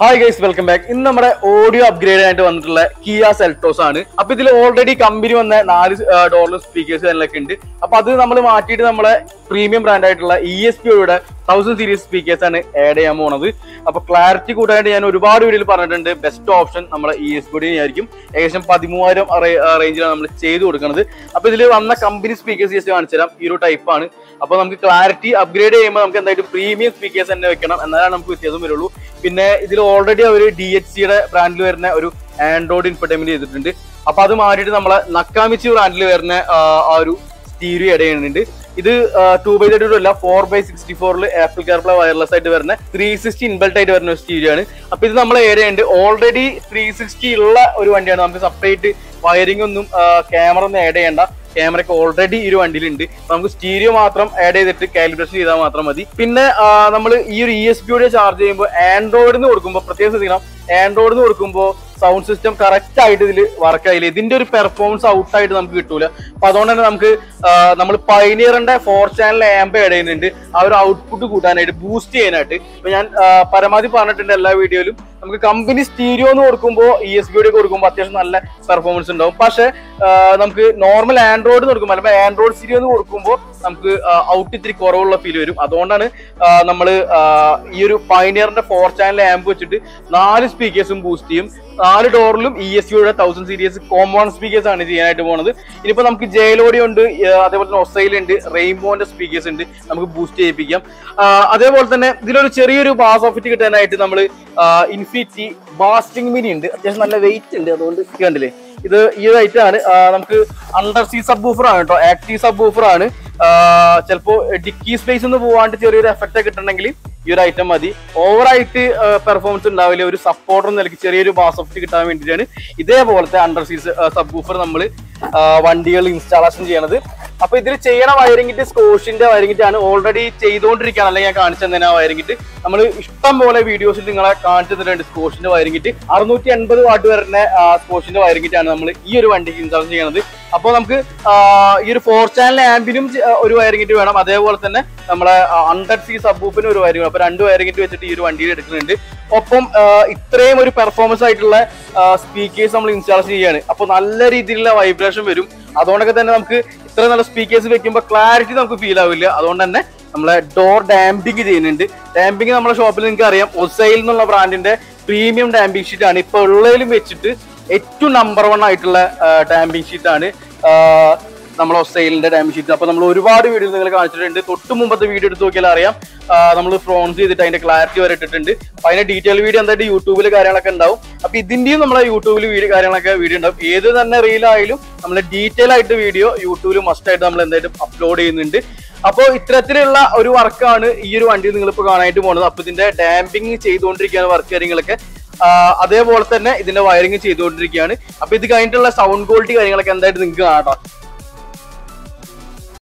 Hi guys, welcome back. In our audio upgrade Kia Seltos ആണ്. അപ്പോൾ ഇതിൽ already company വന്ന $4 സ്പീക്കേഴ്സ് എല്ലാം ഉണ്ട്. അപ്പോൾ അത് നമ്മൾ മാറ്റിയിട്ട് നമ്മളെ പ്രീമിയം ബ്രാൻഡ് ആയിട്ടുള്ള ESP യുടെ 1000 സീരീസ് സ്പീക്കേഴ്സ് ആണ് ആഡ് ചെയ്യാൻ പോകുന്നത്. അപ്പോൾ ക്ലാരിറ്റി കൂടാനായിട്ട് ഞാൻ ഒരുപാട് വീഡിയോയിൽ പറഞ്ഞിട്ടുണ്ട്. ബെസ്റ്റ് ഓപ്ഷൻ നമ്മളെ ESP ആയിരിക്കും. ഏകദേശം 13000 റേഞ്ചിലാണ് നമ്മൾ ചെയ്തു കൊടുക്കുന്നത്. അപ്പോൾ ഇതിൽ വന്ന കമ്പനി സ്പീക്കേഴ്സ് ജസ്റ്റ് കാണിച്ചു തരാം. ഈ ഒരു ടൈപ്പ് ആണ്. അപ്പോൾ നമുക്ക് ക്ലാരിറ്റി അപ്ഗ്രേഡ് ചെയ്യുമ്പോൾ നമുക്ക് എന്തായാലും പ്രീമിയം സ്പീക്കേഴ്സ് തന്നെ വെക്കണം, എന്നാലാണ് നമുക്ക് വ്യത്യാസം വരുള്ളൂ. പിന്നെ ഇതിൽ ഓൾറെഡി അവർ DHCയുടെ ബ്രാൻഡിൽ വരുന്ന ഒരു ആൻഡ്രോയിഡ് ഇൻഫർടൈൻമെന്റ് ചെയ്തിട്ടുണ്ട്. അപ്പൊ അത് മാറ്റിയിട്ട് നമ്മളെ നക്കാമിച്ചി ബ്രാൻഡിൽ വരുന്ന ആ ഒരു സ്റ്റീരിയോ ആഡ് ചെയ്യുന്നുണ്ട്. ഇത് 2x32 അല്ല, 4x64 ആപ്പിൾ കാർപ്ലേ വയർലെസ് ആയിട്ട് വരുന്ന 360 ഇൻബിൽറ്റ് ആയിട്ട് വരുന്ന ഒരു സ്റ്റീരിയോ ആണ്. അപ്പൊ ഇത് നമ്മൾ ഏരിയ ഉണ്ട്. ഓൾറെഡി 360 ഉള്ള ഒരു വണ്ടിയാണ്. നമുക്ക് സെപ്പറേറ്റ് വയറിംഗ് ഒന്നും ക്യാമറ ഒന്നും ആഡ് ചെയ്യേണ്ട. ക്യാമറയ്ക്ക് ഓൾറെഡി ഈ ഒരു വണ്ടിയിലുണ്ട്. നമുക്ക് സ്റ്റീരിയോ മാത്രം ആഡ് ചെയ്തിട്ട് കാലിബ്രേഷൻ ചെയ്താൽ മാത്രം മതി. പിന്നെ നമ്മൾ ഈ ഒരു ESP ചാർജ് ചെയ്യുമ്പോൾ ആൻഡ്രോയിഡിന് കൊടുക്കുമ്പോൾ പ്രത്യേകം ശ്രദ്ധിക്കണം. ആൻഡ്രോയിഡിന് കൊടുക്കുമ്പോൾ സൗണ്ട് സിസ്റ്റം കറക്റ്റ് ആയിട്ട് ഇതിൽ വർക്ക് ആയില്ല. ഇതിന്റെ ഒരു പെർഫോമൻസ് ഔട്ടായിട്ട് നമുക്ക് കിട്ടൂല. അപ്പൊ അതുകൊണ്ട് തന്നെ നമുക്ക് നമ്മൾ പൈനിയറിന്റെ 4 ചാനൽ ആംപ് ആഡ് ചെയ്യുന്നുണ്ട്. ആ ഒരു ഔട്ട്പുട്ട് കൂട്ടാനായിട്ട്, ബൂസ്റ്റ് ചെയ്യാനായിട്ട്. ഇപ്പൊ ഞാൻ പരമാവധി പറഞ്ഞിട്ടുണ്ട് എല്ലാ വീഡിയോയിലും. നമുക്ക് കമ്പനി സ്റ്റീരിയോ എന്ന് കൊടുക്കുമ്പോൾ ESP കൊടുക്കുമ്പോൾ അത്യാവശ്യം നല്ല പെർഫോമൻസ് ഉണ്ടാവും. പക്ഷെ നമുക്ക് നോർമൽ ആൻഡ്രോയിഡ് കൊടുക്കുമ്പോൾ അല്ലെങ്കിൽ ആൻഡ്രോയിഡ് സ്റ്റീരിയോ എന്ന് കൊടുക്കുമ്പോൾ നമുക്ക് ഔട്ട് ഇത്തിരി കുറവുള്ള ഫീൽ വരും. അതുകൊണ്ടാണ് നമ്മൾ ഈ ഒരു പൈനിയറിന്റെ 4 ചാനൽ ആംപ് വെച്ചിട്ട് 4 സ്പീക്കേഴ്സും ബൂസ്റ്റ് ചെയ്യും. 4 ഡോറിലും ESPയുടെ 1000 സീരീസ് കോമ്പൗണ്ട് സ്പീക്കേഴ്സ് ആണ് ചെയ്യാനായിട്ട് പോകുന്നത്. ഇനിയിപ്പോ നമുക്ക് ജയിലോഡി ഉണ്ട്, അതേപോലെ തന്നെ ഒസൈൽ ഉണ്ട്, റെയിൻബോന്റെ സ്പീക്കേഴ്സ് ഉണ്ട്, നമുക്ക് ബൂസ്റ്റ് ചെയ്യിപ്പിക്കാം. അതേപോലെ തന്നെ ഇതിലൊരു ചെറിയൊരു ബാസ് ഓഫിറ്റ് കിട്ടാനായിട്ട് നമ്മൾ ഇൻഫിനിറ്റി ബാസ്റ്റിംഗ് മിനി ഉണ്ട്. അത്യാവശ്യം നല്ല വെയിറ്റ് ഉണ്ട്. അതുകൊണ്ട് കണ്ടില്ലേ, ഇത് ഈ ഒരു ഐറ്റം ആണ്. നമുക്ക് അണ്ടർ സീ സബ് ബൂഫർ ആണ് കേട്ടോ, ആക്റ്റീവ് സബ് ബൂഫർ ആണ്. ചിലപ്പോ ഡിക്കി സ്പേസ് ഒന്ന് പോവാണ്ട് ചെറിയൊരു എഫക്റ്റ് കിട്ടണമെങ്കിൽ ഈ ഒരു ഐറ്റം മതി. ഓവറായിട്ട് പെർഫോമൻസ് ഉണ്ടാവില്ല. ഒരു സപ്പോർട്ടർ നിലയ്ക്ക് ചെറിയൊരു ബാസ് ഓഫിറ്റ് കിട്ടാൻ വേണ്ടിയിട്ടാണ് ഇതേപോലത്തെ അണ്ടർ സീ സബ് ബൂഫർ നമ്മൾ വണ്ടികൾ ഇൻസ്റ്റാളേഷൻ ചെയ്യണത്. അപ്പൊ ഇതിൽ ചെയ്യണ വയറിംഗിട്ട് സ്കോഷിന്റെ വയറിംഗിട്ട് ആണ്. ഓൾറെഡി ചെയ്തുകൊണ്ടിരിക്കുകയാണ്, അല്ലെങ്കിൽ ഞാൻ കാണിച്ചു തന്നെ ആ വയറിംഗിട്ട്. നമ്മൾ ഇഷ്ടം പോലെ വീഡിയോസിൽ നിങ്ങളെ കാണിച്ചു തന്നിട്ടുണ്ട്. സ്കോഷിന്റെ വയറിംഗിട്ട് 680 വാട്ട് വരുന്ന സ്കോഷിന്റെ വയറിംഗിട്ടാണ് നമ്മൾ ഈ ഒരു വണ്ടിക്ക് ഇൻസ്റ്റാൾ ചെയ്യണത്. അപ്പോൾ നമുക്ക് ഈ ഒരു 4 ചാനൽ ആംബിനും ഒരു വയറിംഗിട്ട് വേണം. അതേപോലെ തന്നെ നമ്മളെ 100 സി സബ്ബൂഫിനും ഒരു വയറിംഗ്. അപ്പൊ 2 വയറിംഗിട്ട് വെച്ചിട്ട് ഈ ഒരു വണ്ടിയിൽ എടുക്കുന്നുണ്ട്. ഒപ്പം ഇത്രയും ഒരു പെർഫോമൻസ് ആയിട്ടുള്ള സ്പീക്കേഴ്സ് നമ്മൾ ഇൻസ്റ്റാൾ ചെയ്യാണ്. അപ്പോൾ നല്ല രീതിയിലുള്ള വൈബ്രേഷൻ വരും. അതുകൊണ്ടൊക്കെ തന്നെ നമുക്ക് ഇത്ര നല്ല സ്പീക്കേഴ്സ് വെക്കുമ്പോൾ ക്ലാരിറ്റി നമുക്ക് ഫീൽ ആവില്ല. അതുകൊണ്ട് തന്നെ നമ്മളെ ഡോർ ഡാമ്പിങ് ചെയ്യുന്നുണ്ട്. ഡാമ്പിങ് നമ്മുടെ ഷോപ്പിൽ നിങ്ങൾക്ക് അറിയാം, ഒസൈൽ എന്നുള്ള ബ്രാൻഡിന്റെ പ്രീമിയം ഡാമ്പിങ് ഷീറ്റ് ആണ്. ഇപ്പൊ ഉള്ളതിലും വെച്ചിട്ട് ഏറ്റവും നമ്പർ 1 ആയിട്ടുള്ള ഡാമ്പിങ് ഷീറ്റ് ആണ് നമ്മൾ ഒസൈലിന്റെ ഡാമ്പിങ് ഷീറ്റ്. അപ്പൊ നമ്മൾ ഒരുപാട് വീഡിയോ നിങ്ങൾ കാണിച്ചിട്ടുണ്ട്. തൊട്ട് മുമ്പത്തെ വീഡിയോ എടുത്ത് നോക്കിയാൽ അറിയാം, നമ്മൾ ഫ്രോൺസ് ചെയ്തിട്ട് അതിന്റെ ക്ലാരിറ്റി വരെ ഇട്ടിട്ടുണ്ട്. അപ്പൊ അതിന്റെ ഡീറ്റെയിൽ വീഡിയോ എന്തായിട്ട് യൂട്യൂബിൽ കാര്യങ്ങളൊക്കെ ഉണ്ടാവും. അപ്പൊ ഇതിന്റെയും നമ്മളെ യൂട്യൂബിൽ കാര്യങ്ങളൊക്കെ വീഡിയോ ഉണ്ടാവും. ഏത് തന്നെ റീലായാലും നമ്മൾ ഡീറ്റെയിൽ ആയിട്ട് വീഡിയോ യൂട്യൂബിൽ മസ്റ്റ് ആയിട്ട് നമ്മൾ എന്തായിട്ടും അപ്ലോഡ് ചെയ്യുന്നുണ്ട്. അപ്പോൾ ഇത്തരത്തിലുള്ള ഒരു വർക്കാണ് ഈ ഒരു വണ്ടി നിങ്ങളിപ്പോൾ കാണാനായിട്ട് പോകുന്നത്. അപ്പൊ ഇതിന്റെ ഡാമ്പിങ് ചെയ്തുകൊണ്ടിരിക്കുകയാണ് വർക്ക് കാര്യങ്ങളൊക്കെ. അതേപോലെ തന്നെ ഇതിന്റെ വയറിംഗ് ചെയ്തുകൊണ്ടിരിക്കുകയാണ്. അപ്പൊ ഇത് കഴിഞ്ഞിട്ടുള്ള സൗണ്ട് ക്വാളിറ്റി കാര്യങ്ങളൊക്കെ എന്തായിട്ട് നിങ്ങൾക്ക് കാണാം.